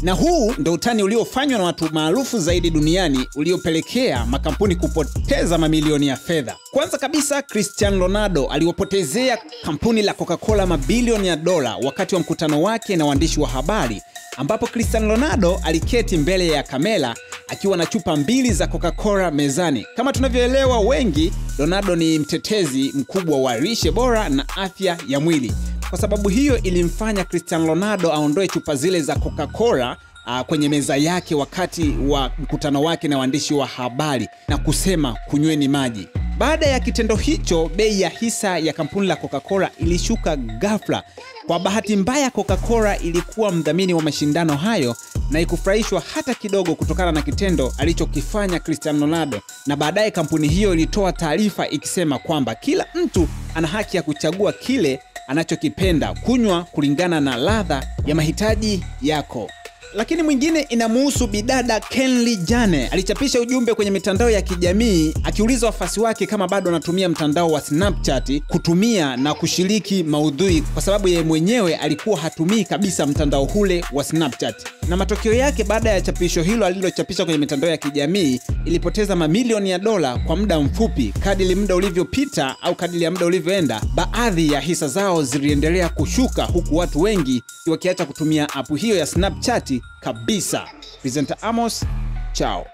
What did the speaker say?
Na huu ndio utani uliofanywa na watu maarufu zaidi duniani uliopelekea makampuni kupoteza mamilioni ya fedha. Kwanza kabisa, Cristiano Ronaldo aliwapotezea kampuni la Coca-Cola mabilioni ya dola wakati wa mkutano wake na waandishi wa habari, ambapo Cristiano Ronaldo aliketi mbele ya kamera akiwa na chupa mbili za Coca-Cola mezani. Kama tunavyoelewa wengi, Ronaldo ni mtetezi mkubwa wa lishe bora na afya ya mwili. Kwa sababu hiyo ilimfanya Cristiano Ronaldo aondoe chupa zile za Coca-Cola kwenye meza yake wakati wa mkutano wake na waandishi wa habari na kusema kunyweni maji. Baada ya kitendo hicho, bei ya hisa ya kampuni la Coca-Cola ilishuka ghafla. Kwa bahati mbaya, Coca-Cola ilikuwa mdhamini wa mashindano hayo na ikufurahishwa hata kidogo kutokana na kitendo alichokifanya Cristiano Ronaldo, na baadaye kampuni hiyo ilitoa taarifa ikisema kwamba kila mtu ana haki ya kuchagua kile anachokipenda kunywa kulingana na ladha ya mahitaji yako. Lakini mwingine inamuhusu bidada Kylie Jenner. Alichapisha ujumbe kwenye mitandao ya kijamii akiuliza wafuasi wake kama bado anatumia mtandao wa Snapchat kutumia na kushiriki maudhui, kwa sababu yeye mwenyewe alikuwa hatumii kabisa mtandao ule wa Snapchat. Na matokeo yake, baada ya chapisho hilo alilochapisha kwenye mitandao ya kijamii, ilipoteza mamilioni ya dola kwa muda mfupi. Kadiri muda ulivyopita au kadiri ya muda ulivyoenda, baadhi ya hisa zao ziliendelea kushuka, huku watu wengi wakiacha kutumia app hiyo ya Snapchat kabisa. Presenter Amos, ciao.